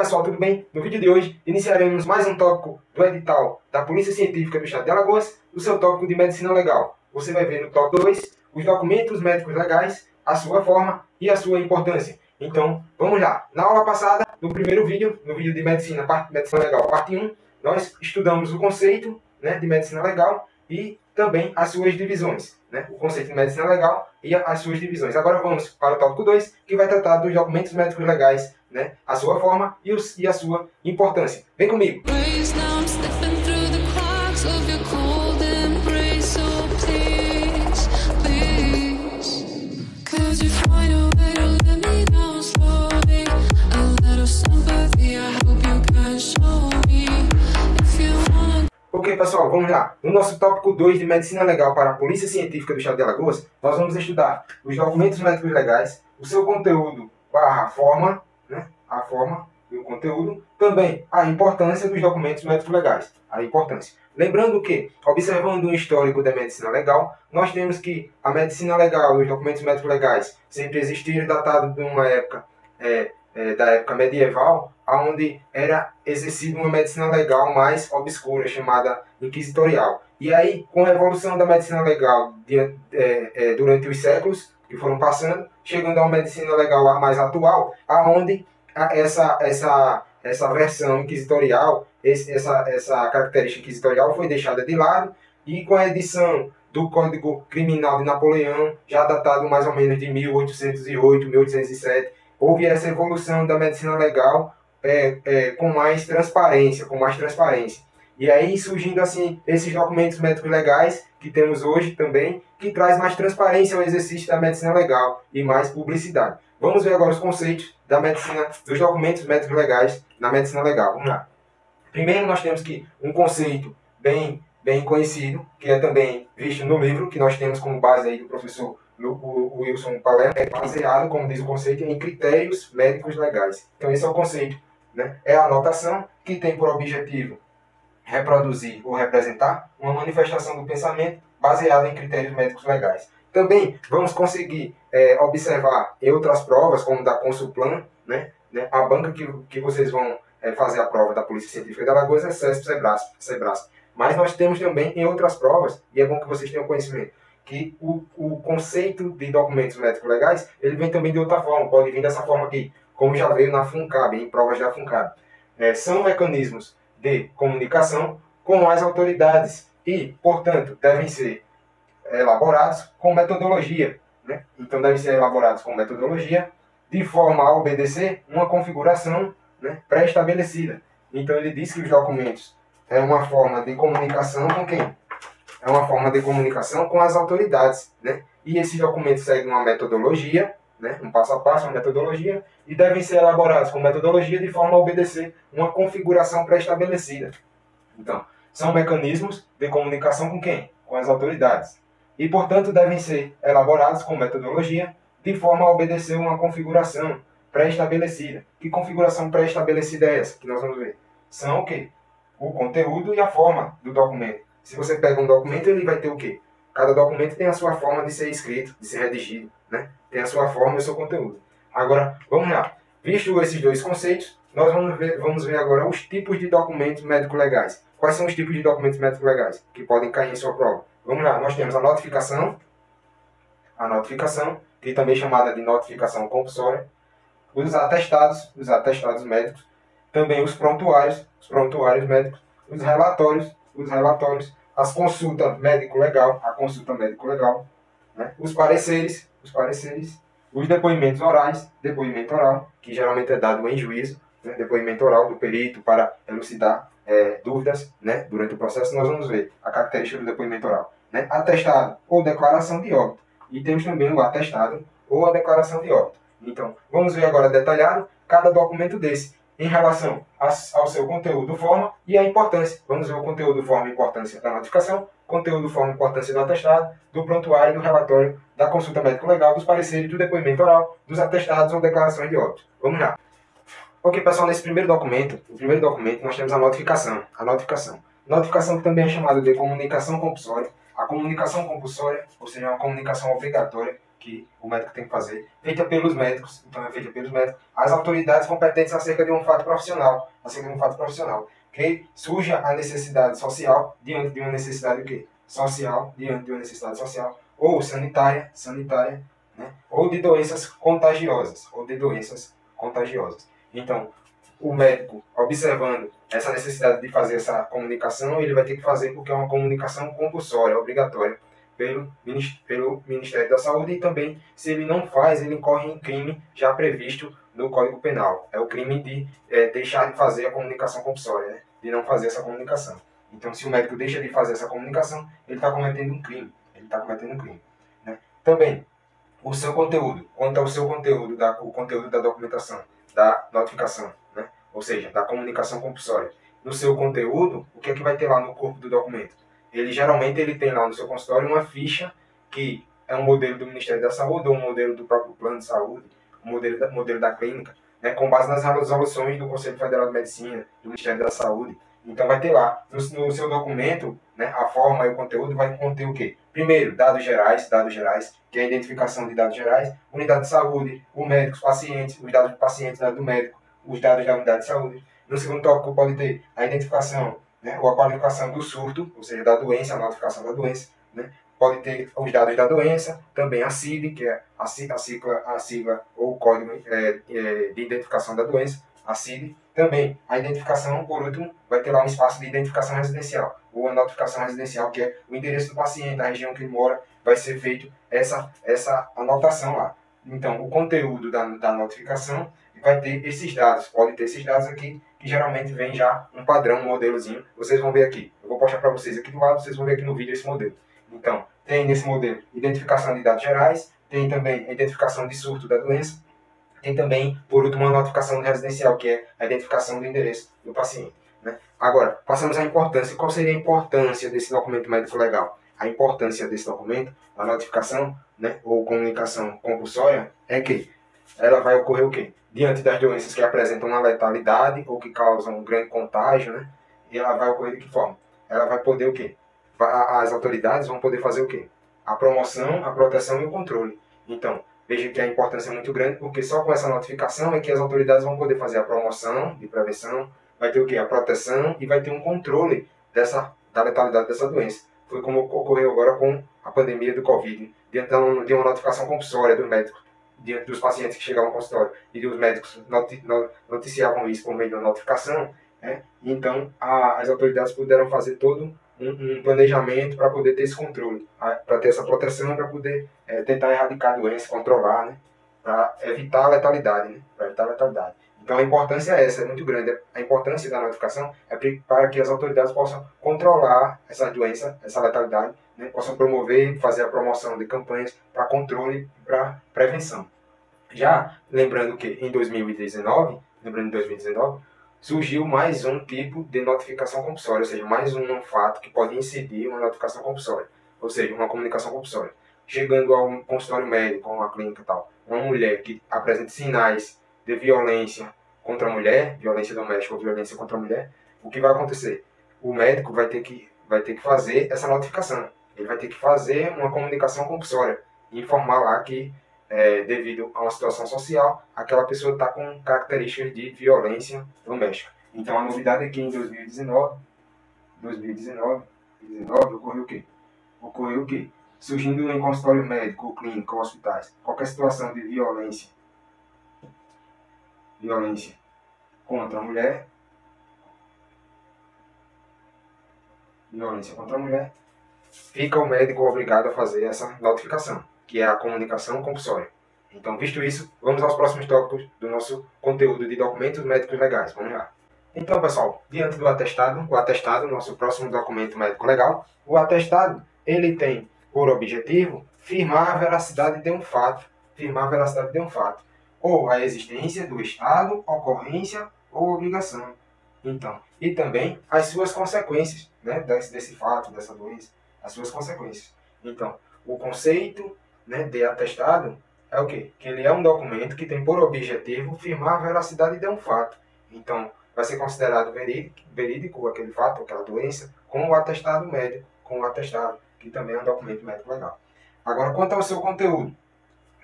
pessoal, tudo bem? No vídeo de hoje iniciaremos mais um tópico do edital da Polícia Científica do Estado de Alagoas, o seu tópico de Medicina Legal. Você vai ver no tópico 2 os documentos médicos legais, a sua forma e a sua importância. Então, vamos lá. Na aula passada, no primeiro vídeo, no vídeo de Medicina Legal, parte 1, nós estudamos o conceito, né, de Medicina Legal e também as suas divisões, né? O conceito de Medicina Legal e as suas divisões. Agora vamos para o tópico 2, que vai tratar dos documentos médicos legais, né? A sua forma e a sua importância. Vem comigo! Ok, pessoal, vamos lá. No nosso tópico 2 de Medicina Legal para a Polícia Científica do Estado de Alagoas, nós vamos estudar os documentos médicos legais, o seu conteúdo barra forma, né? A forma e o conteúdo, também a importância dos documentos médicos legais, a importância. Lembrando que, observando o histórico da medicina legal, nós temos que a medicina legal e os documentos médicos legais sempre existiram datados de uma época, da época medieval, onde era exercida uma medicina legal mais obscura, chamada inquisitorial. E aí, com a evolução da medicina legal durante os séculos que foram passando, chegando a uma medicina legal mais atual, aonde essa versão inquisitorial, essa característica inquisitorial foi deixada de lado, e com a edição do Código Criminal de Napoleão, já datado mais ou menos de 1808, 1807, houve essa evolução da medicina legal com mais transparência, E aí surgindo assim esses documentos médicos legais que temos hoje também, que traz mais transparência ao exercício da medicina legal e mais publicidade. Vamos ver agora os conceitos da medicina, dos documentos médicos legais na medicina legal. Vamos lá. Primeiro nós temos que um conceito bem conhecido, que é também visto no livro, que nós temos como base aí do professor o Wilson Palermo, é baseado, como diz o conceito, em critérios médicos legais. Então esse é o conceito, né? É a anotação que tem por objetivo reproduzir ou representar uma manifestação do pensamento baseada em critérios médicos legais. Também vamos conseguir observar em outras provas, como da Consulplan, né? A banca que vocês vão fazer a prova da Polícia Científica de Alagoas é CESP-SEBRASP. Mas nós temos também em outras provas, e é bom que vocês tenham conhecimento, que o conceito de documentos médicos legais, ele vem também de outra forma, pode vir dessa forma aqui, como já veio na FUNCAB, em provas da FUNCAB. São mecanismos de comunicação com as autoridades e, portanto, devem ser elaborados com metodologia, né? Então, devem ser elaborados com metodologia de forma a obedecer uma configuração, né, pré-estabelecida. Então, ele diz que os documentos é uma forma de comunicação com quem? É uma forma de comunicação com as autoridades, né? E esses documentos seguem uma metodologia, né? Um passo a passo, uma metodologia, e devem ser elaborados com metodologia de forma a obedecer uma configuração pré-estabelecida. Então, são mecanismos de comunicação com quem? Com as autoridades. E, portanto, devem ser elaborados com metodologia de forma a obedecer uma configuração pré-estabelecida. Que configuração pré-estabelecida é essa que nós vamos ver? São o quê? O conteúdo e a forma do documento. Se você pega um documento, ele vai ter o quê? Cada documento tem a sua forma de ser escrito, de ser redigido, né? Tem a sua forma e o seu conteúdo. Agora, vamos lá. Visto esses dois conceitos, nós vamos ver agora os tipos de documentos médicos legais. Quais são os tipos de documentos médicos legais que podem cair em sua prova? Vamos lá. Nós temos a notificação, que também é chamada de notificação compulsória, os atestados médicos, também os prontuários médicos, os relatórios, as consultas médico-legal, né? Os pareceres, os depoimentos orais, depoimento oral, que geralmente é dado em juízo, né? Depoimento oral do perito para elucidar dúvidas, né? Durante o processo. Nós vamos ver a característica do depoimento oral, né? Atestado ou declaração de óbito. E temos também o atestado ou a declaração de óbito. Então, vamos ver agora detalhado cada documento desse, em relação ao seu conteúdo, forma e a importância. Vamos ver o conteúdo, forma e importância da notificação, conteúdo, forma e importância do atestado, do prontuário, do relatório, da consulta médico-legal, dos pareceres, do depoimento oral, dos atestados ou declarações de óbito. Vamos lá. Ok, pessoal, nesse primeiro documento, nós temos a notificação. Notificação que também é chamada de comunicação compulsória. A comunicação compulsória, ou seja, uma comunicação obrigatória, que o médico tem que fazer, feita pelos médicos, então é feita pelos médicos, as autoridades competentes acerca de um fato profissional, que surja a necessidade social diante de uma necessidade o quê? Social, diante de uma necessidade social, ou sanitária, né? Ou de doenças contagiosas, Então, o médico, observando essa necessidade de fazer essa comunicação, ele vai ter que fazer porque é uma comunicação compulsória, obrigatória, pelo Ministério da Saúde, e também, se ele não faz, ele incorre em crime já previsto no Código Penal. É o crime de deixar de fazer a comunicação compulsória, né? De não fazer essa comunicação. Então, se o médico deixa de fazer essa comunicação, ele está cometendo um crime. Né? Também, o seu conteúdo, quanto ao seu conteúdo, o conteúdo da documentação, da notificação, né? Ou seja, da comunicação compulsória. No seu conteúdo, o que é que vai ter lá no corpo do documento? Geralmente ele tem lá no seu consultório uma ficha que é um modelo do Ministério da Saúde ou um modelo do próprio plano de saúde, um modelo da clínica, né, com base nas resoluções do Conselho Federal de Medicina, do Ministério da Saúde. Então vai ter lá, no seu documento, né, a forma e o conteúdo vai conter o quê? Primeiro, dados gerais, que é a identificação de dados gerais, unidade de saúde, o médico, os pacientes, os dados do paciente, dados do médico, os dados da unidade de saúde. No segundo tópico pode ter a identificação, né, ou a qualificação do surto, ou seja, da doença, a notificação da doença, né? Pode ter os dados da doença, também a CID, que é a sigla ou o código de identificação da doença, a CID. Também a identificação, por último, vai ter lá um espaço de identificação residencial, ou a notificação residencial, que é o endereço do paciente, a região que ele mora, vai ser feito essa anotação lá. Então, o conteúdo da notificação vai ter esses dados, pode ter esses dados aqui, que geralmente vem já um padrão, um modelozinho. Vocês vão ver aqui. Eu vou postar para vocês aqui do lado, vocês vão ver aqui no vídeo esse modelo. Então, tem nesse modelo identificação de dados gerais, tem também a identificação de surto da doença, tem também, por último, uma notificação residencial, que é a identificação do endereço do paciente. Né? Agora, passamos à importância. Qual seria a importância desse documento médico legal? A importância desse documento, a notificação, né, ou comunicação compulsória, é que ela vai ocorrer o quê? Diante das doenças que apresentam uma letalidade ou que causam um grande contágio, né? E ela vai ocorrer de que forma? Ela vai poder o quê? As autoridades vão poder fazer o quê? A promoção, a proteção e o controle. Então, veja que a importância é muito grande, porque só com essa notificação é que as autoridades vão poder fazer a promoção de prevenção, vai ter o quê? A proteção e vai ter um controle da letalidade dessa doença. Foi como ocorreu agora com a pandemia do Covid, diante de uma notificação compulsória dos médicos, diante dos pacientes que chegavam ao consultório, e os médicos noticiavam isso por meio da notificação, né? Então as autoridades puderam fazer todo um planejamento para poder ter esse controle, para ter essa proteção, para poder tentar erradicar a doença, controlar, né? Para evitar a letalidade, né? Então a importância é essa, é muito grande. A importância da notificação é para que as autoridades possam controlar essa doença, essa letalidade, né? Possam promover, fazer a promoção de campanhas para controle e para prevenção. Já lembrando que em 2019, surgiu mais um tipo de notificação compulsória, ou seja, mais um fato que pode incidir uma notificação compulsória, ou seja, uma comunicação compulsória. Chegando a um consultório médico, a uma clínica e tal, uma mulher que apresenta sinais de violência contra a mulher, violência doméstica ou violência contra a mulher, o que vai acontecer? O médico vai ter que fazer essa notificação. Ele vai ter que fazer uma comunicação compulsória e informar lá que, devido a uma situação social, aquela pessoa está com características de violência doméstica. Então a novidade é que em 2019 ocorreu o quê? Surgindo em consultório médico, clínico, hospitais, qualquer situação de violência contra a mulher, fica o médico obrigado a fazer essa notificação, que é a comunicação compulsória. Então, visto isso, vamos aos próximos tópicos do nosso conteúdo de documentos médicos legais. Vamos lá. Então, pessoal, diante do atestado, nosso próximo documento médico legal, o atestado, ele tem por objetivo firmar a veracidade de um fato, ou a existência do estado, ocorrência ou obrigação. Então, e também as suas consequências, né, desse fato, dessa doença, as suas consequências. Então, o conceito, né, de atestado é o quê? Que ele é um documento que tem por objetivo firmar a veracidade de um fato. Então, vai ser considerado verídico aquele fato, aquela doença, com o atestado médico, que também é um documento médico legal. Agora, quanto ao seu conteúdo,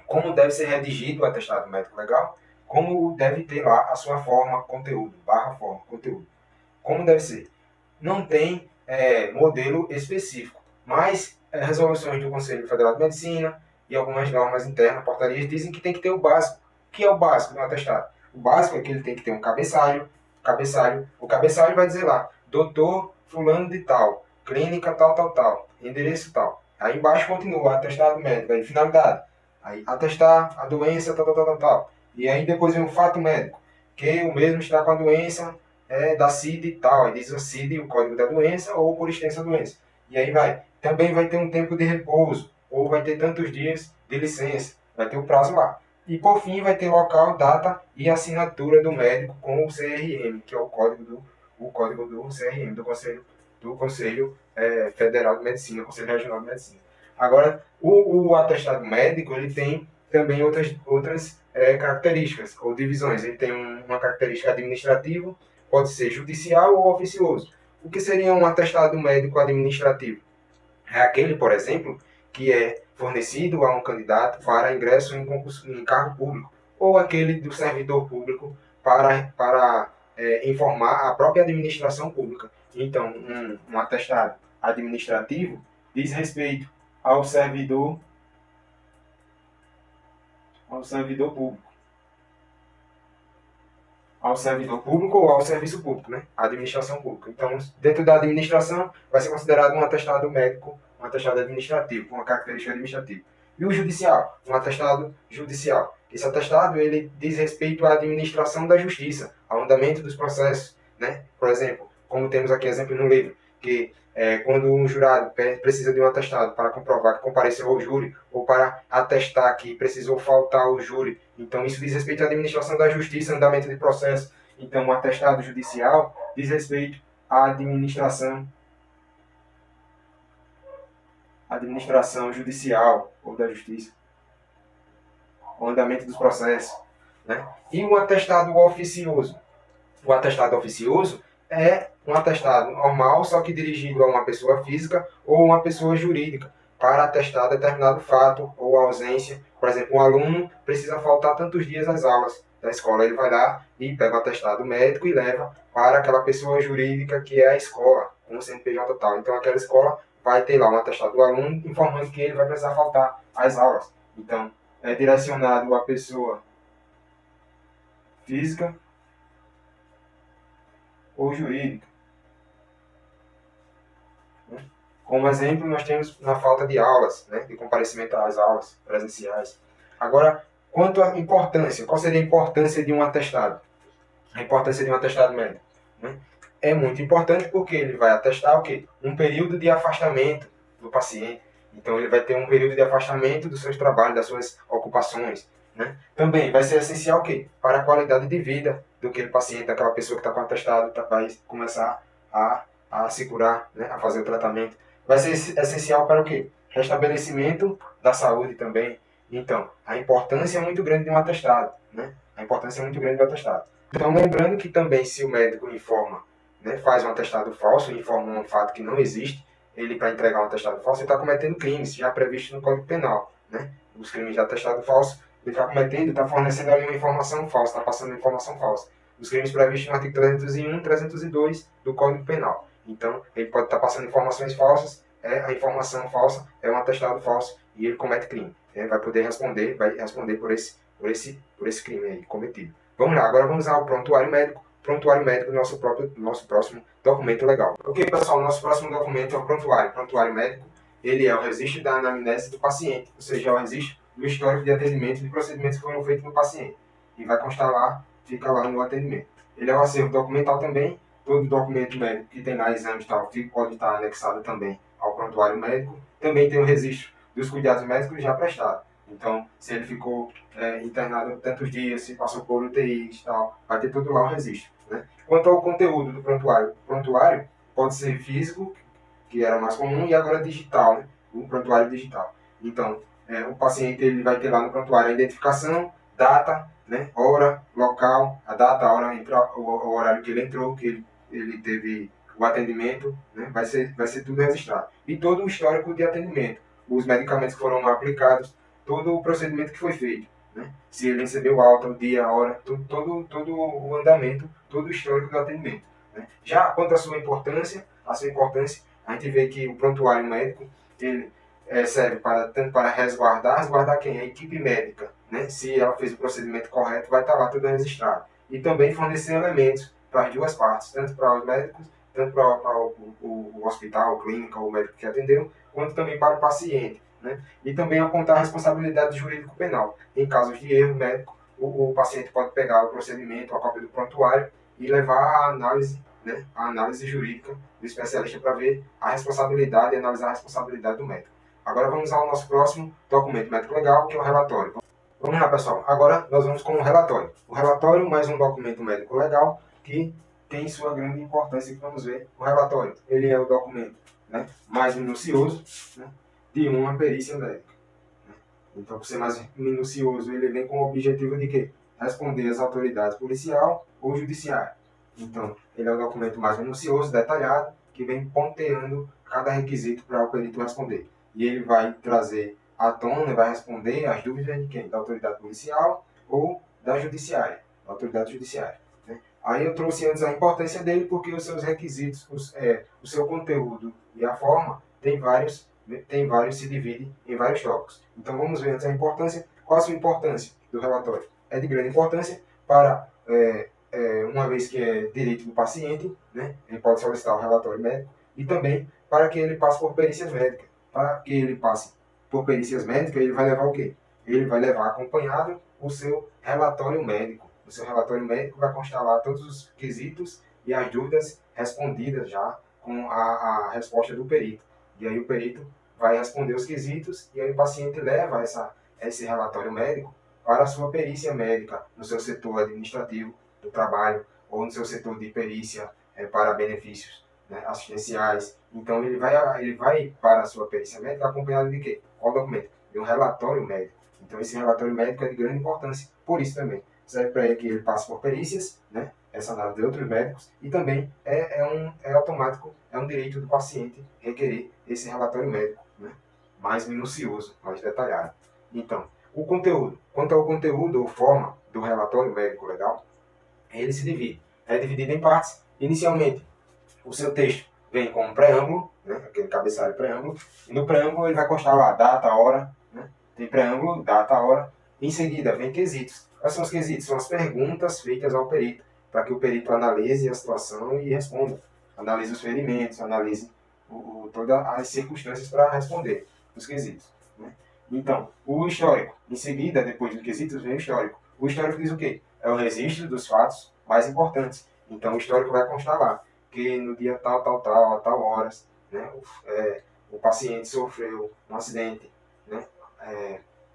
como deve ser redigido o atestado médico legal, como deve ter lá a sua forma, conteúdo, barra forma, conteúdo. Como deve ser. Não tem modelo específico, mas resoluções do Conselho Federal de Medicina e algumas normas internas, portarias, dizem que tem que ter o básico. O que é o básico do atestado? O básico é que ele tem que ter um cabeçalho. O cabeçalho vai dizer lá, doutor fulano de tal, clínica tal, tal, tal, endereço tal. Aí embaixo continua, atestado médico, aí finalidade. Aí atestar a doença, tal, tal, tal, tal, tal. E aí depois vem o fato médico, que o mesmo está com a doença da CID e tal. Aí diz o CID, o código da doença, ou por extensa doença. E aí vai. Também vai ter um tempo de repouso, ou vai ter tantos dias de licença. Vai ter o prazo lá. E por fim vai ter local, data e assinatura do médico com o CRM, que é o código do CRM, do Conselho Federal de Medicina, Conselho Regional de Medicina. Agora, o atestado médico ele tem também outras características ou divisões. Ele tem uma característica administrativa, pode ser judicial ou oficioso. O que seria um atestado médico administrativo? É aquele, por exemplo, que é fornecido a um candidato para ingresso em concurso, em cargo público, ou aquele do servidor público para informar a própria administração pública. Então, um atestado administrativo diz respeito ao servidor público. Ao servidor público ou ao serviço público, né? A administração pública. Então, dentro da administração, vai ser considerado um atestado médico, um atestado administrativo, com uma característica administrativa. E o judicial, um atestado judicial. Esse atestado, ele diz respeito à administração da justiça, ao andamento dos processos, né? Por exemplo, como temos aqui exemplo no livro, que quando um jurado precisa de um atestado para comprovar que compareceu ao júri ou para atestar que precisou faltar ao júri, então isso diz respeito à administração da justiça, andamento de processo. Então, um atestado judicial diz respeito à administração judicial ou da justiça, o andamento dos processos, né? E o atestado oficioso. O atestado oficioso é um atestado normal, só que dirigido a uma pessoa física ou uma pessoa jurídica, para atestar determinado fato ou ausência. Por exemplo, um aluno precisa faltar tantos dias às aulas da escola. Ele vai lá e pega um atestado médico e leva para aquela pessoa jurídica que é a escola, com o CNPJ tal. Então, aquela escola vai ter lá um atestado do aluno informando que ele vai precisar faltar às aulas. Então, é direcionado à pessoa física ou jurídica. Como exemplo, nós temos na falta de aulas, né, de comparecimento às aulas presenciais. Agora, quanto à importância, qual seria a importância de um atestado? A importância de um atestado médico, né? É muito importante porque ele vai atestar o quê? Um período de afastamento do paciente. Então, ele vai ter um período de afastamento dos seus trabalhos, das suas ocupações, né? Também vai ser essencial o quê? Para a qualidade de vida do aquele paciente, daquela pessoa que está com atestado, vai começar a se curar, né? A fazer o tratamento. Vai ser essencial para o quê? Restabelecimento da saúde também. Então, a importância é muito grande de um atestado, né? A importância é muito grande do atestado. Então, lembrando que também se o médico informa, né, faz um atestado falso, informa um fato que não existe, ele para entregar um atestado falso, ele está cometendo crimes já previstos no Código Penal, né? Os crimes de atestado falso, ele está cometendo, está fornecendo ali uma informação falsa, está passando uma informação falsa. Os crimes previstos no artigo 301 e 302 do Código Penal. Então, ele pode estar passando informações falsas, a informação falsa é um atestado falso e ele comete crime. Vai responder por esse crime aí cometido. Vamos lá, agora vamos ao prontuário médico. Prontuário médico, nosso próximo documento legal. Ok, pessoal, nosso próximo documento é o prontuário. O prontuário médico, ele é o registro da anamnese do paciente, ou seja, é o registro do histórico de atendimento de procedimentos que foram feitos no paciente. E vai constar lá, fica lá no atendimento. Ele é um acervo documental também. Todo documento médico que tem lá exame e tal, pode estar anexado também ao prontuário médico. Também tem o registro dos cuidados médicos já prestados. Então, se ele ficou internado tantos dias, se passou por UTI e tal, vai ter tudo lá o registro, né? Quanto ao conteúdo do prontuário, o prontuário pode ser físico, que era mais comum, e agora digital, né? O prontuário digital. Então, o paciente ele vai ter lá no prontuário a identificação, data, né? Hora, local, a data, a hora, o horário que ele entrou, que ele teve o atendimento, né? Vai ser tudo registrado. E todo o histórico de atendimento, os medicamentos que foram aplicados, todo o procedimento que foi feito, né? Se ele recebeu alta, o dia, a hora, todo o andamento, todo o histórico do atendimento, né? Já quanto à sua importância, a gente vê que o prontuário médico, ele serve tanto para resguardar quem? A equipe médica, né? Se ela fez o procedimento correto, vai estar lá tudo registrado. E também fornecer elementos para as duas partes, tanto para os médicos, tanto para o hospital, a clínica, o médico que atendeu, quanto também para o paciente, né? E também apontar a responsabilidade jurídico-penal. Em casos de erro médico, o paciente pode pegar o procedimento, a cópia do prontuário e levar a análise, né, a análise jurídica do especialista para ver a responsabilidade e analisar a responsabilidade do médico. Agora vamos ao nosso próximo documento médico legal, que é o relatório. Vamos lá, pessoal. Agora nós vamos com o relatório. O relatório, mais um documento médico legal, que tem sua grande importância, que vamos ver. O relatório, ele é o documento, né, mais minucioso, né, de uma perícia médica. Então, por ser mais minucioso, ele vem com o objetivo de quê? Responder às autoridades policial ou judiciária. Então, ele é o documento mais minucioso, detalhado, que vem ponteando cada requisito para o perito responder. E ele vai trazer à tona, vai responder às dúvidas de quem? Da autoridade policial ou da judiciária, da autoridade judiciária, né? Aí eu trouxe antes a importância dele, porque os seus requisitos, o seu conteúdo e a forma tem vários, se divide em vários tópicos. Então vamos ver antes a importância. Qual a sua importância do relatório? É de grande importância para, uma vez que é direito do paciente, né, ele pode solicitar o relatório médico, e também para que ele passe por perícias médicas. Para que ele passe por perícias médicas, ele vai levar o quê? Ele vai levar acompanhado o seu relatório médico. O seu relatório médico vai constar lá todos os quesitos e as dúvidas respondidas já com a resposta do perito. E aí o perito vai responder os quesitos e aí o paciente leva esse relatório médico para a sua perícia médica no seu setor administrativo do trabalho ou no seu setor de perícia para benefícios, né, assistenciais. Então ele vai para a sua perícia médica acompanhado de quê? Qual documento? De um relatório médico. Então esse relatório médico é de grande importância, por isso também serve para que ele passe por perícias, né, essa análise de outros médicos, e também é automático, é um direito do paciente requerer esse relatório médico, né, mais minucioso, mais detalhado. Então, o conteúdo. Quanto ao conteúdo ou forma do relatório médico legal, ele se divide. É dividido em partes. Inicialmente, o seu texto vem com um preâmbulo, né, aquele cabeçalho preâmbulo, e no preâmbulo ele vai constar lá data, hora, né, tem preâmbulo, data, hora. Em seguida, vem quesitos. Quais são os quesitos? São as perguntas feitas ao perito, para que o perito analise a situação e responda. Analise os ferimentos, analise todas as circunstâncias para responder os quesitos, né? Então, o histórico. Em seguida, depois do quesitos, vem o histórico. O histórico diz o quê? É o registro dos fatos mais importantes. Então, o histórico vai constar lá que no dia tal, a tal horas, né, o paciente sofreu um acidente, né,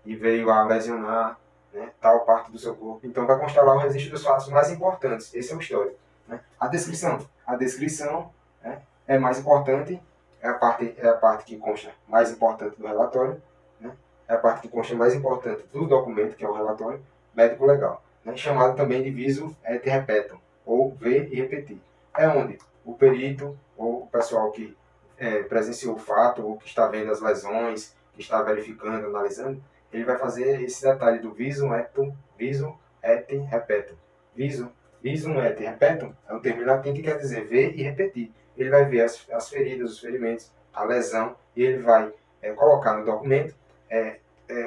e veio a lesionar, né, tal parte do seu corpo. Então vai constar lá o registro dos fatos mais importantes. Esse é o histórico, né? A descrição, né, é mais importante, é a parte que consta mais importante do relatório, né? É a parte que consta mais importante do documento, que é o relatório médico legal, né? Chamado também de viso et repetum, ou ver e repetir. É onde o perito ou o pessoal que presenciou o fato ou que está vendo as lesões, que está verificando, analisando, ele vai fazer esse detalhe do visum et repetum. Visum et repetum é um termo em latim que quer dizer ver e repetir. Ele vai ver as feridas, os ferimentos, a lesão, e ele vai colocar no documento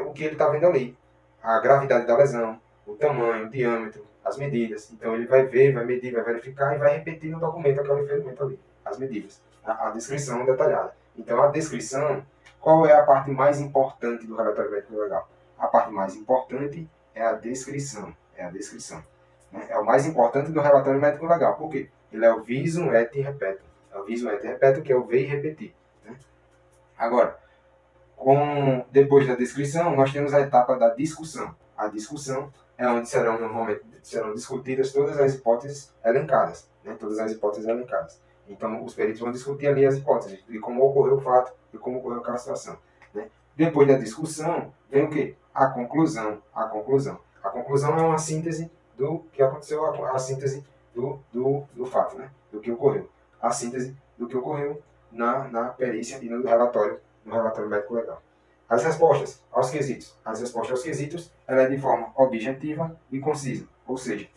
o que ele está vendo ali. A gravidade da lesão, o tamanho, o diâmetro, as medidas. Então ele vai ver, vai medir, vai verificar e vai repetir no documento aquele ferimento ali, as medidas. A descrição detalhada. Então a descrição, qual é a parte mais importante do relatório médico legal? A parte mais importante é a descrição. Né? É o mais importante do relatório médico legal. Por quê? Ele é o visum et repetum. É o visum et repetum, que é o ver e repetir, né? Agora, depois da descrição, nós temos a etapa da discussão. A discussão é onde normalmente serão discutidas todas as hipóteses elencadas, né? Todas as hipóteses elencadas. Então, os peritos vão discutir ali as hipóteses de como ocorreu o fato, de como ocorreu aquela situação, né? Depois da discussão, vem o quê? A conclusão. A conclusão é uma síntese do que aconteceu, a síntese do fato, né? Do que ocorreu. A síntese do que ocorreu na perícia e no relatório médico legal. As respostas aos quesitos. As respostas aos quesitos, ela é de forma objetiva e concisa. Ou seja,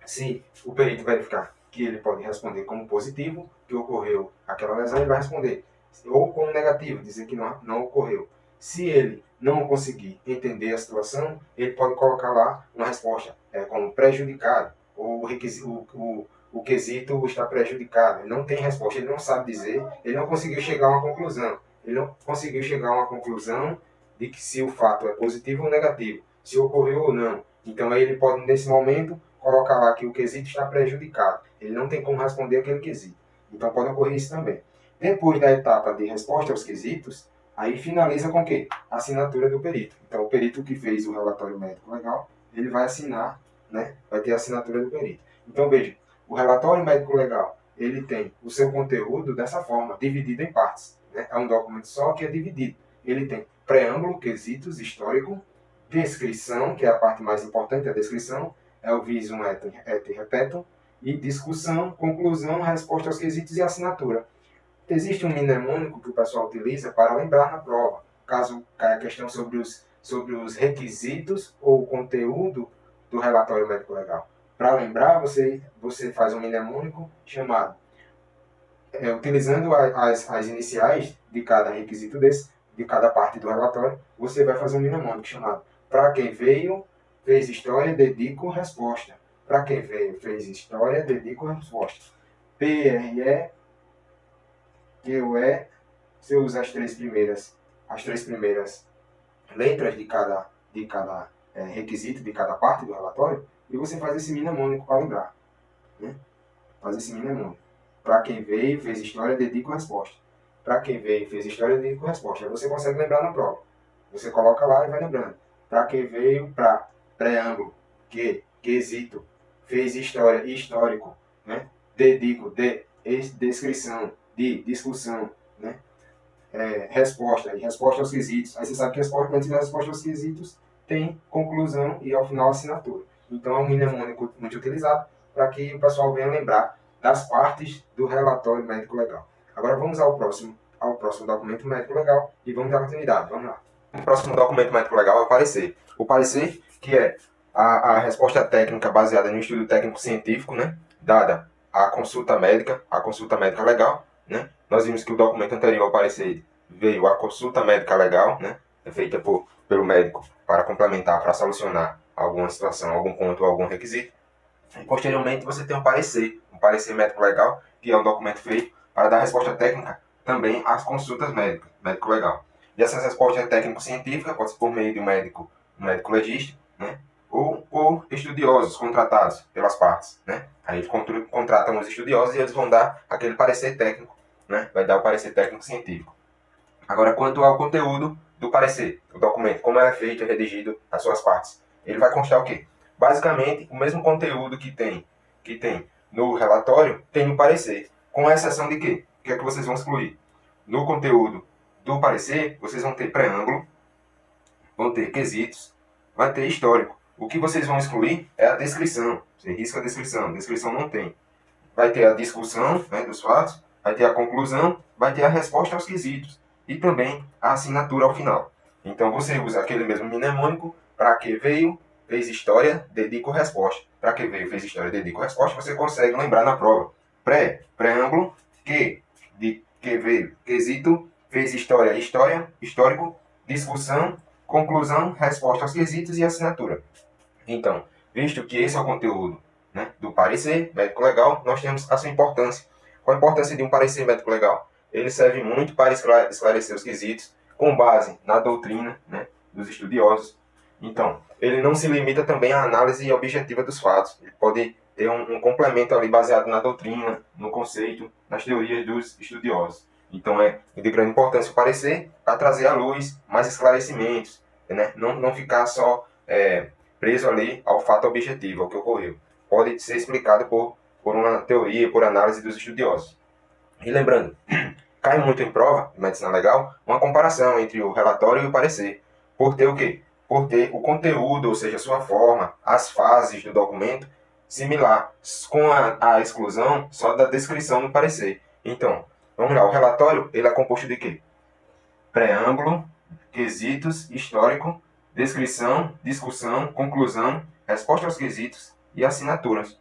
se o perito verificar que ele pode responder como positivo, que ocorreu aquela lesão, ele vai responder. Ou como negativo, dizer que não ocorreu. Se ele não conseguir entender a situação, ele pode colocar lá uma resposta como prejudicado, ou o quesito está prejudicado. Ele não tem resposta, ele não sabe dizer, ele não conseguiu chegar a uma conclusão. Ele não conseguiu chegar a uma conclusão de que se o fato é positivo ou negativo, se ocorreu ou não. Então aí ele pode, nesse momento, colocar lá que o quesito está prejudicado. Ele não tem como responder aquele quesito. Então pode ocorrer isso também. Depois da etapa de resposta aos quesitos, aí finaliza com o quê? A assinatura do perito. Então o perito que fez o relatório médico legal, ele vai assinar, né? Vai ter a assinatura do perito. Então veja, o relatório médico legal, ele tem o seu conteúdo dessa forma, dividido em partes. Né? É um documento só que é dividido. Ele tem preâmbulo, quesitos, histórico, descrição, que é a parte mais importante, a descrição, é o visum et repetum, e discussão, conclusão, resposta aos quesitos e assinatura. Existe um mnemônico que o pessoal utiliza para lembrar na prova, caso caia a questão sobre os requisitos ou o conteúdo do relatório médico legal. Para lembrar, você faz um mnemônico chamado, utilizando as iniciais de cada requisito de cada parte do relatório, você vai fazer um mnemônico chamado para quem veio, fez história, dedico resposta. Para quem veio, fez história, dedico resposta. PRE, QE, você usa as três primeiras letras de cada requisito, de cada parte do relatório, e você faz esse mnemônico para lembrar. Né? Faz esse mnemônico. Para quem veio, fez história, dedico resposta. Para quem veio, fez história, dedico resposta. Aí você consegue lembrar na prova. Você coloca lá e vai lembrando. Para quem veio, para preâmbulo, quesito, fez história, histórico, né? Dedico, descrição, discussão, né? Resposta, e resposta aos quesitos. Aí você sabe que antes da resposta aos quesitos tem conclusão e ao final assinatura. Então é um mnemônico muito utilizado para que o pessoal venha lembrar das partes do relatório médico legal. Agora vamos ao próximo documento médico legal e vamos dar continuidade. Vamos lá. O próximo documento médico legal é o parecer. O parecer, que é a resposta técnica baseada no estudo técnico científico, né, dada a consulta médica legal, né? Nós vimos que o documento anterior ao parecer veio a consulta médica legal, né, feita pelo médico para complementar, para solucionar alguma situação, algum ponto, algum requisito. E posteriormente você tem um parecer médico legal, que é um documento feito para dar resposta técnica também às consultas médico legal. E essas respostas técnico-científicas pode ser por meio de um médico legista, né, ou por estudiosos contratados pelas partes, né. Aí eles contratam os estudiosos e eles vão dar aquele parecer técnico, né, vai dar o parecer técnico-científico. Agora, quanto ao conteúdo do parecer, o documento, como é feito e redigido as suas partes, ele vai constar o quê? Basicamente, o mesmo conteúdo que tem no relatório, tem no parecer, com exceção de quê? O que é que vocês vão excluir? No conteúdo do parecer, vocês vão ter preâmbulo, vão ter quesitos, vai ter histórico. O que vocês vão excluir é a descrição. Você risca a descrição não tem. Vai ter a discussão, né, dos fatos, vai ter a conclusão, vai ter a resposta aos quesitos e também a assinatura ao final. Então você usa aquele mesmo mnemônico para que veio, fez história, dedico resposta. Para que veio, fez história, dedico resposta, você consegue lembrar na prova. Preâmbulo, que veio, quesito, fez história, histórico, discussão, conclusão, resposta aos quesitos e assinatura. Então, visto que esse é o conteúdo, né, do parecer médico legal, nós temos a sua importância. Qual a importância de um parecer médico legal? Ele serve muito para esclarecer os quesitos com base na doutrina, né, dos estudiosos. Então, ele não se limita também à análise objetiva dos fatos. Ele pode ter um complemento ali baseado na doutrina, no conceito, nas teorias dos estudiosos. Então, é de grande importância o parecer para trazer à luz mais esclarecimentos, né? Não ficar só preso ali ao fato objetivo, ao que ocorreu. Pode ser explicado por uma teoria, por análise dos estudiosos. E lembrando, cai muito em prova de medicina legal uma comparação entre o relatório e o parecer. Por ter o quê? Por ter o conteúdo, ou seja, a sua forma, as fases do documento similar, com a exclusão só da descrição no parecer. Então, vamos lá, o relatório ele é composto de quê? Preâmbulo, quesitos, histórico, descrição, discussão, conclusão, resposta aos quesitos e assinaturas.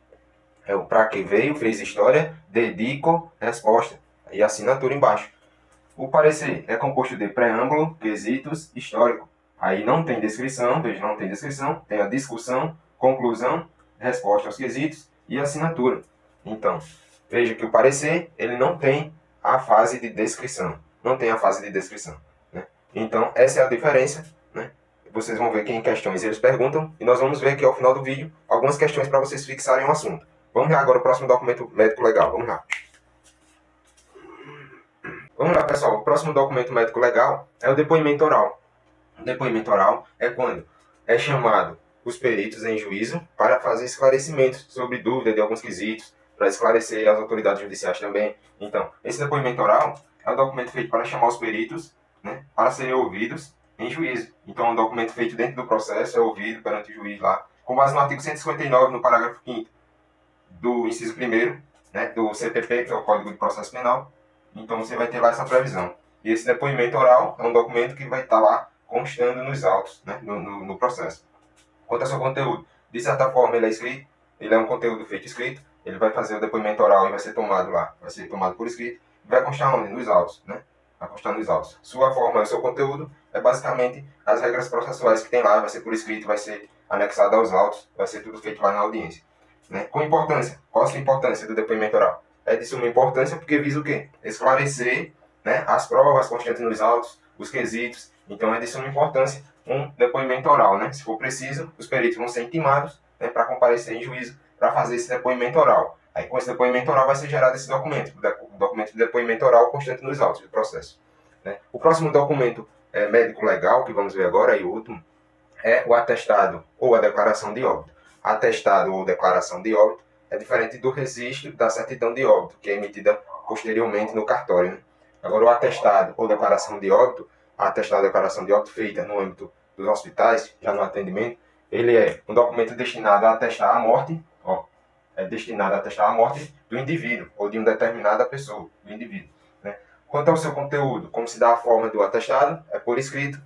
É o para que veio, fez história, dedico, resposta e assinatura embaixo. O parecer é composto de preâmbulo, quesitos, histórico. Aí não tem descrição, veja, não tem descrição, tem a discussão, conclusão, resposta aos quesitos e assinatura. Então, veja que o parecer, ele não tem a fase de descrição. Não tem a fase de descrição. Né? Então, essa é a diferença. Né? Vocês vão ver que em questões eles perguntam, e nós vamos ver aqui ao final do vídeo algumas questões para vocês fixarem o assunto. Vamos ver agora o próximo documento médico legal. Vamos lá. Vamos lá, pessoal. O próximo documento médico legal é o depoimento oral. O depoimento oral é quando é chamado os peritos em juízo para fazer esclarecimentos sobre dúvida de alguns quesitos, para esclarecer as autoridades judiciais também. Então, esse depoimento oral é um documento feito para chamar os peritos, né, para serem ouvidos em juízo. Então, é um documento feito dentro do processo, é ouvido perante o juiz lá, com base no artigo 159, no parágrafo 5º do inciso 1º, né, do CPP, que é o Código de Processo Penal. Então, você vai ter lá essa previsão. E esse depoimento oral é um documento que vai estar lá constando nos autos, né, no processo. Quanto ao seu conteúdo, de certa forma ele é escrito, ele é um conteúdo feito escrito, ele vai fazer o depoimento oral e vai ser tomado lá, vai ser tomado por escrito, vai constar onde? Nos autos, né? Vai constar nos autos. Sua forma e o seu conteúdo é basicamente as regras processuais que tem lá, vai ser por escrito, vai ser anexado aos autos, vai ser tudo feito lá na audiência. Né? Com importância, qual a sua importância do depoimento oral? É de suma importância porque visa o quê? Esclarecer, né, as provas constantes nos autos, os quesitos. Então é de suma importância um depoimento oral, né? Se for preciso, os peritos vão ser intimados, né, para comparecer em juízo para fazer esse depoimento oral. Aí com esse depoimento oral vai ser gerado esse documento, o documento de depoimento oral constante nos autos do processo. Né? O próximo documento médico legal, que vamos ver agora, e o último, é o atestado ou a declaração de óbito. Atestado ou declaração de óbito é diferente do registro da certidão de óbito, que é emitida posteriormente no cartório. Né? Agora, o atestado ou declaração de óbito, a atestado ou declaração de óbito feita no âmbito dos hospitais, já no atendimento, ele é um documento destinado a atestar a morte, é destinado a atestar a morte do indivíduo, ou de uma determinada pessoa, do indivíduo. Né? Quanto ao seu conteúdo, como se dá a forma do atestado, é por escrito,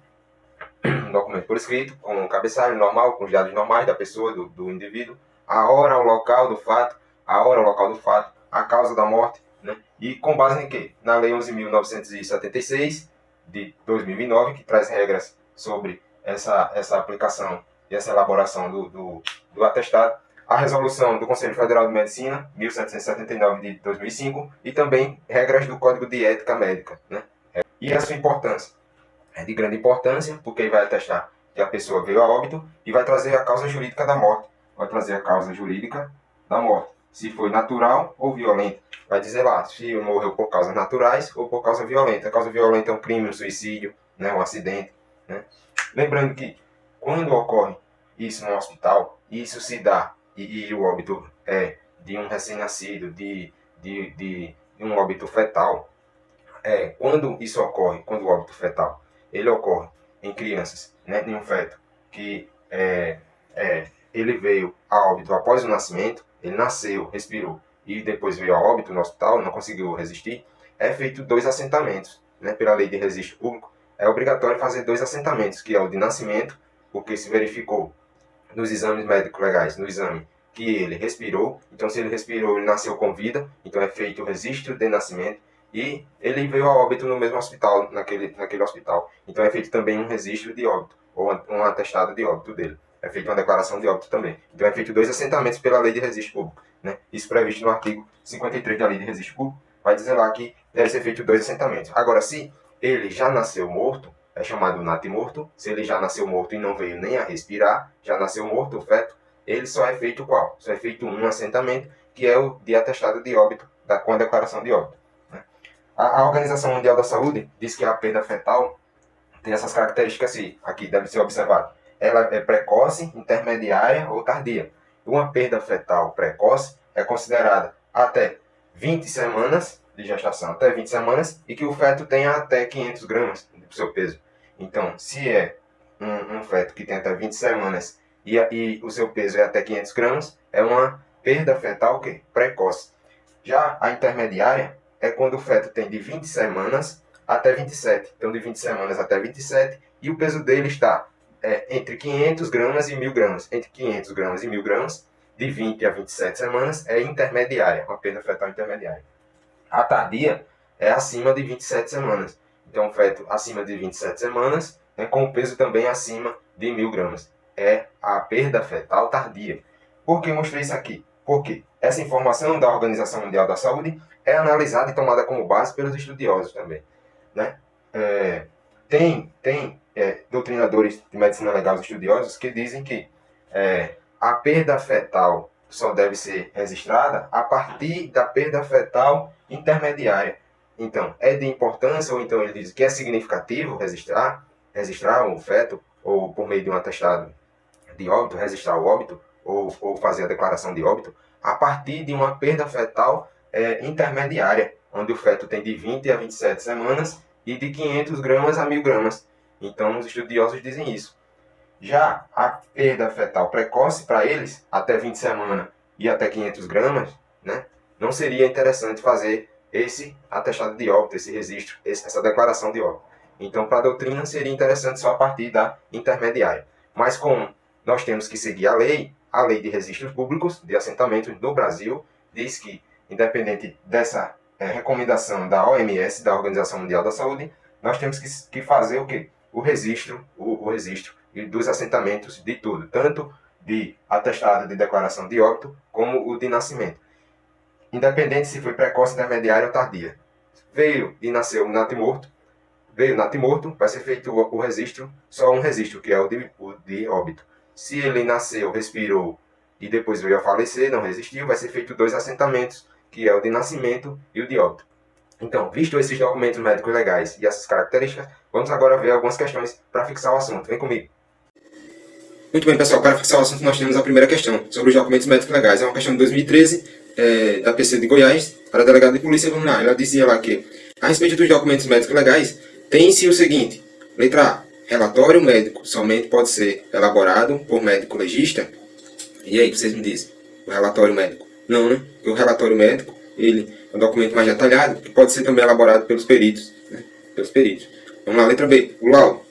um documento por escrito, com um cabeçalho normal, com os dados normais da pessoa, do indivíduo, a hora, o local do fato, a causa da morte, né? E com base em quê? Na Lei 11.976, de 2009, que traz regras sobre essa aplicação e essa elaboração do atestado, a resolução do Conselho Federal de Medicina, 1779 de 2005, e também regras do Código de Ética Médica. Né? E a sua importância? É de grande importância, porque ele vai atestar que a pessoa veio a óbito e vai trazer a causa jurídica da morte. Vai trazer a causa jurídica da morte. Se foi natural ou violenta. Vai dizer lá se morreu por causas naturais ou por causa violenta. A causa violenta é um crime, um suicídio, né, um acidente. Né? Lembrando que quando ocorre isso no hospital, isso se dá, e o óbito é de um recém-nascido, de um óbito fetal. Quando isso ocorre, quando o óbito fetal, ele ocorre em crianças, né, em um feto que ele veio a óbito após o nascimento, ele nasceu, respirou e depois veio a óbito no hospital, não conseguiu resistir, é feito 2 assentamentos. Né, pela lei de registro público, é obrigatório fazer 2 assentamentos, que é o de nascimento, porque se verificou nos exames médicos legais, no exame, que ele respirou, então se ele respirou, ele nasceu com vida, então é feito o registro de nascimento, e ele veio a óbito no mesmo hospital, naquele hospital. Então é feito também um registro de óbito, ou um atestado de óbito dele. É feita uma declaração de óbito também. Então é feito 2 assentamentos pela lei de registro público. Né? Isso previsto no artigo 53 da lei de registro público, vai dizer lá que deve ser feito 2 assentamentos. Agora, se ele já nasceu morto, é chamado natimorto. Se ele já nasceu morto e não veio nem a respirar, já nasceu morto o feto, ele só é feito qual? Só é feito um assentamento, que é o de atestado de óbito, com a declaração de óbito. Né? A Organização Mundial da Saúde diz que a perda fetal tem essas características aqui deve ser observado. Ela é precoce, intermediária ou tardia. Uma perda fetal precoce é considerada até 20 semanas de gestação, até 20 semanas, e que o feto tenha até 500 gramas do seu peso. Então, se é um feto que tem até 20 semanas e o seu peso é até 500 gramas, é uma perda fetal precoce. Já a intermediária é quando o feto tem de 20 semanas até 27. Então, de 20 semanas até 27. E o peso dele está entre 500 gramas e 1000 gramas. Entre 500 gramas e 1000 gramas, de 20 a 27 semanas, é intermediária, uma perda fetal intermediária. A tardia é acima de 27 semanas. Então, feto acima de 27 semanas, com o peso também acima de 1000 gramas. É a perda fetal tardia. Por que eu mostrei isso aqui? Porque essa informação da Organização Mundial da Saúde é analisada e tomada como base pelos estudiosos também, né? Tem doutrinadores de medicina legal estudiosos que dizem que a perda fetal só deve ser registrada a partir da perda fetal intermediária. Então, é de importância, ou então ele diz que é significativo registrar o feto, ou por meio de um atestado de óbito, registrar o óbito, ou fazer a declaração de óbito, a partir de uma perda fetal intermediária, onde o feto tem de 20 a 27 semanas e de 500 gramas a 1000 gramas. Então, os estudiosos dizem isso. Já a perda fetal precoce para eles, até 20 semanas e até 500 gramas, né, não seria interessante fazer esse atestado de óbito, esse registro, essa declaração de óbito. Então, para a doutrina, seria interessante só a partir da intermediária. Mas como nós temos que seguir a lei de registros públicos de assentamentos no Brasil diz que, independente dessa recomendação da OMS, da Organização Mundial da Saúde, nós temos que fazer o quê? O registro dos assentamentos de tudo, tanto de atestado de declaração de óbito, como o de nascimento. Independente se foi precoce, intermediária ou tardia. Veio e nasceu natimorto, vai ser feito o registro, só um registro, que é o de óbito. Se ele nasceu, respirou e depois veio a falecer, não resistiu, vai ser feito 2 assentamentos, que é o de nascimento e o de óbito. Então, visto esses documentos médicos legais e essas características, vamos agora ver algumas questões para fixar o assunto. Vem comigo. Muito bem, pessoal, para fixar o assunto nós temos a primeira questão, sobre os documentos médicos legais. É uma questão de 2013, da PC de Goiás, para a delegada de polícia. Vamos lá, ela dizia lá que, a respeito dos documentos médicos legais, tem-se o seguinte: letra A, relatório médico somente pode ser elaborado por médico legista. E aí, vocês me dizem, o relatório médico? Não, né? O relatório médico, ele é um documento mais detalhado, que pode ser também elaborado pelos peritos, né? Pelos peritos. Vamos lá, letra B, o laudo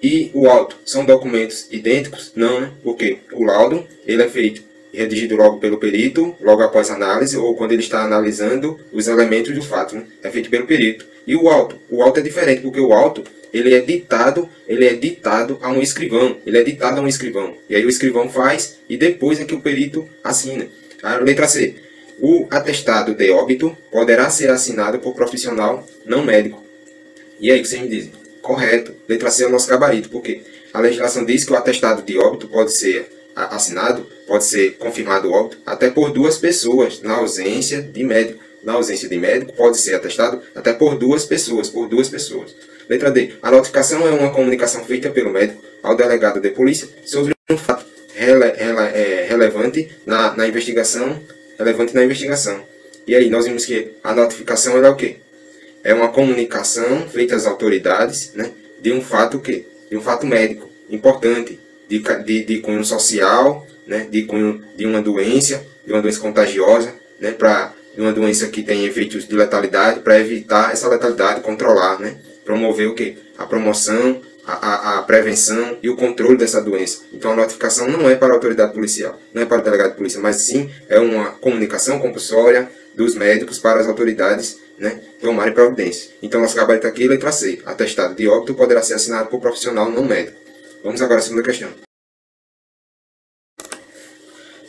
e o auto são documentos idênticos? Não, né? Porque o laudo, ele é feito e redigido logo pelo perito, logo após a análise, ou quando ele está analisando os elementos do fato, né? É feito pelo perito. E o auto é diferente, porque o auto, ele é ditado a um escrivão, E aí o escrivão faz, e depois é que o perito assina. A letra C, o atestado de óbito poderá ser assinado por profissional não médico. E aí, o que vocês me dizem? Correto. Letra C é o nosso gabarito, porque a legislação diz que o atestado de óbito pode ser assinado, pode ser confirmado o óbito, até por 2 pessoas, na ausência de médico. Na ausência de médico, pode ser atestado até por 2 pessoas, Letra D. A notificação é uma comunicação feita pelo médico ao delegado de polícia sobre um fato relevante na investigação. E aí, nós vimos que a notificação é o quê? É uma comunicação feita às autoridades, né, de um fato de um fato médico importante, de cunho social, né, de cunho de uma doença contagiosa, né, de uma doença que tem efeitos de letalidade, para evitar essa letalidade, controlar, né, promover o quê? A promoção, a prevenção e o controle dessa doença. Então a notificação não é para a autoridade policial, não é para o delegado de polícia, mas sim é uma comunicação compulsória dos médicos para as autoridades, né, tomarem providência. Então nosso gabarito aqui, letra C, atestado de óbito poderá ser assinado por profissional não médico. Vamos agora à segunda questão.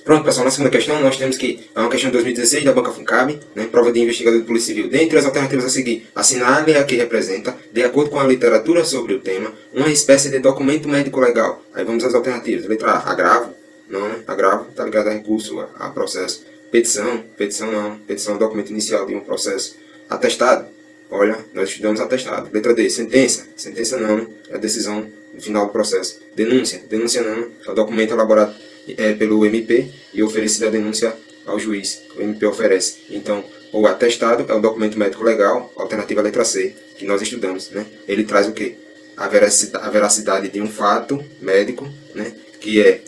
Pronto, pessoal, na segunda questão nós temos que é uma questão de 2016 da Banca Funcab, né, prova de investigador de Polícia Civil. Dentre as alternativas a seguir, assinar-lhe a que representa, de acordo com a literatura sobre o tema, uma espécie de documento médico legal. Aí vamos às alternativas. Letra A, agravo. Não, né? Agravo está ligado a recurso, a processo. Petição não. Petição é o documento inicial de um processo. Atestado. Olha, nós estudamos atestado. Letra D, sentença. Sentença não, né? É a decisão no final do processo. Denúncia não, né? É o documento elaborado pelo MP e oferecida a denúncia ao juiz. O MP oferece. Então, o atestado é o documento médico legal, alternativa letra C, que nós estudamos, né? Ele traz o quê? A veracidade de um fato médico, né? Que é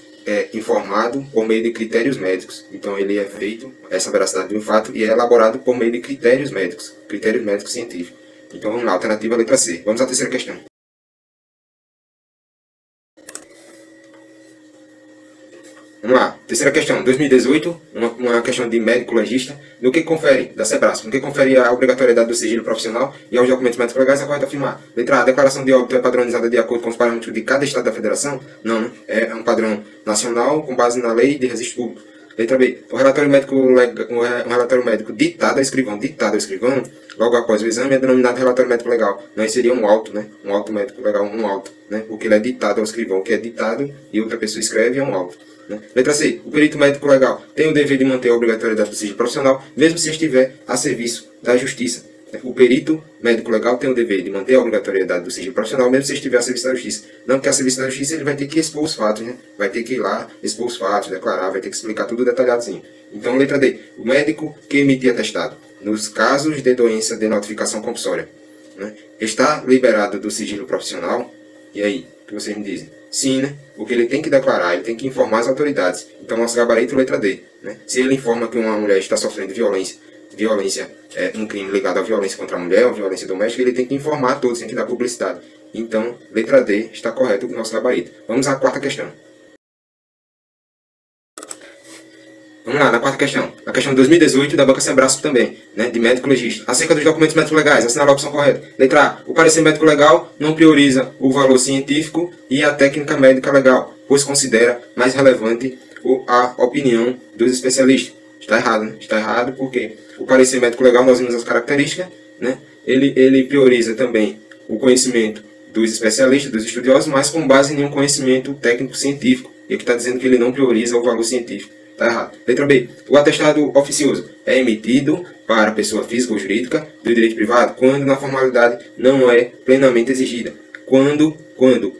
informado por meio de critérios médicos. Então, ele é feito, essa veracidade de um fato, e é elaborado por meio de critérios médicos científicos. Então vamos lá, alternativa letra C. Vamos à terceira questão. Vamos lá, terceira questão, 2018, uma questão de médico legista, no que confere, da Sebrasp, no que confere a obrigatoriedade do sigilo profissional e aos documentos médicos legais, é correto afirmar. Letra A, a declaração de óbito é padronizada de acordo com os parâmetros de cada estado da federação? Não, né? É um padrão nacional com base na lei de registro público. Letra B, o relatório médico ditado ao escrivão, logo após o exame, é denominado relatório médico legal. Não seria um auto, né? Um auto médico legal, um auto, né? Porque ele é ditado ao escrivão, que é ditado e outra pessoa escreve, é um auto. Né? Letra C. O perito médico legal tem o dever de manter a obrigatoriedade do sigilo profissional, mesmo se estiver a serviço da justiça. O perito médico legal tem o dever de manter a obrigatoriedade do sigilo profissional, mesmo se estiver a serviço da justiça. Não, porque a serviço da justiça ele vai ter que expor os fatos, né? Vai ter que ir lá expor os fatos, declarar, vai ter que explicar tudo detalhadinho. Então, letra D. O médico que emitir atestado, nos casos de doença de notificação compulsória, né, está liberado do sigilo profissional. E aí, o que vocês me dizem? Sim, né? Porque ele tem que declarar, ele tem que informar as autoridades. Então, nosso gabarito, letra D. Né? Se ele informa que uma mulher está sofrendo violência é um crime ligado à violência contra a mulher ou violência doméstica, ele tem que informar a todos, tem que dar publicidade. Então, letra D está correto o nosso gabarito. Vamos à quarta questão. Vamos lá, na quarta questão. A questão de 2018 da Banca Sebrasp também, né, de médico legista. Acerca dos documentos médicos legais, assinalar a opção correta. Letra A. O parecer médico legal não prioriza o valor científico e a técnica médica legal, pois considera mais relevante a opinião dos especialistas. Está errado, né? Está errado porque o parecer médico legal, nós vimos as características, né? Ele prioriza também o conhecimento dos especialistas, dos estudiosos, mas com base em um conhecimento técnico-científico. E aqui está dizendo que ele não prioriza o valor científico. Está errado. Letra B. O atestado oficioso é emitido para pessoa física ou jurídica do direito privado quando na formalidade não é plenamente exigida. Quando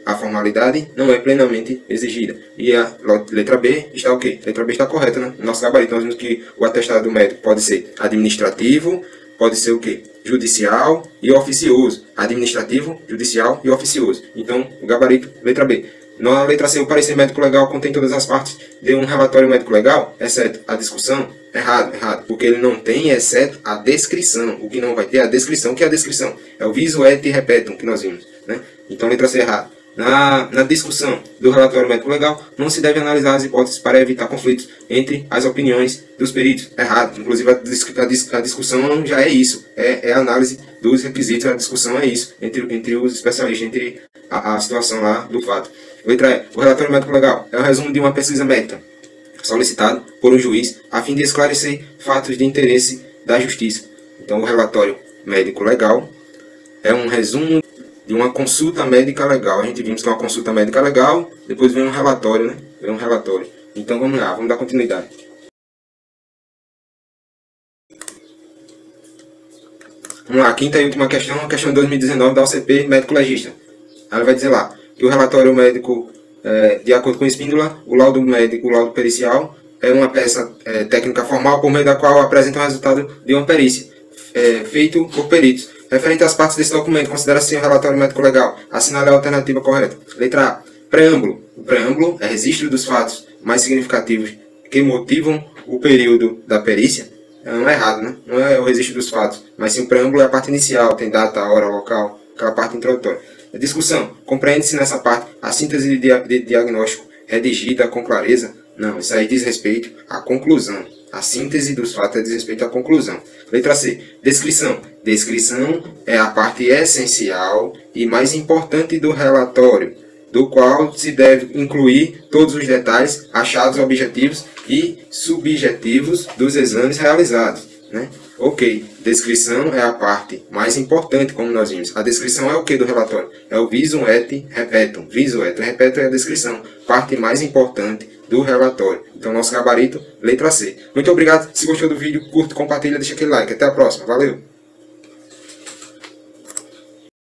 a formalidade não é plenamente exigida. E a letra B está o quê? Letra B está correta, né? No nosso gabarito nós vimos que o atestado médico pode ser administrativo, pode ser o quê? Judicial e oficioso. Administrativo, judicial e oficioso. Então, o gabarito, letra B. Na letra C, o parecer médico legal contém todas as partes de um relatório médico legal, exceto a discussão. Errado. Porque ele não tem, exceto a descrição. O que não vai ter é a descrição. O que é a descrição? É o viso et repetum que nós vimos. Né? Então, letra C, errado. Na discussão do relatório médico legal, não se deve analisar as hipóteses para evitar conflitos entre as opiniões dos peritos. Errado. Inclusive, a discussão já é isso. É a análise dos requisitos. A discussão é isso. Entre os especialistas, entre a situação lá do fato. Letra E. O relatório médico legal é o resumo de uma pesquisa médica solicitado por um juiz a fim de esclarecer fatos de interesse da justiça. Então, o relatório médico legal é um resumo de uma consulta médica legal. A gente vimos que é uma consulta médica legal, depois vem um relatório, né? Vem um relatório. Então, vamos lá, vamos dar continuidade. Vamos lá, quinta e última questão, a questão de 2019 da OCP médico legista. Ela vai dizer lá que o relatório médico, de acordo com Espíndola, o laudo médico, o laudo pericial, é uma peça técnica formal por meio da qual apresenta o resultado de uma perícia, feito por peritos. Referente às partes desse documento, considera-se um relatório médico legal. Assinale a alternativa correta. Letra A. Preâmbulo. O preâmbulo é registro dos fatos mais significativos que motivam o período da perícia. Não é errado, né? Não é o registro dos fatos, mas sim o preâmbulo é a parte inicial, tem data, hora, local, aquela parte introdutória. A discussão. Compreende-se nessa parte a síntese de diagnóstico redigida com clareza? Não, isso aí diz respeito à conclusão. A síntese dos fatos diz respeito à conclusão. Letra C. Descrição. Descrição é a parte essencial e mais importante do relatório, do qual se deve incluir todos os detalhes, achados objetivos e subjetivos dos exames realizados. Né? Ok, descrição é a parte mais importante, como nós vimos. A descrição é o que do relatório? É o visum et repetum. Visum et repetum é a descrição, parte mais importante do relatório. Então, nosso gabarito, letra C. Muito obrigado. Se gostou do vídeo, curta, compartilha, deixa aquele like. Até a próxima. Valeu!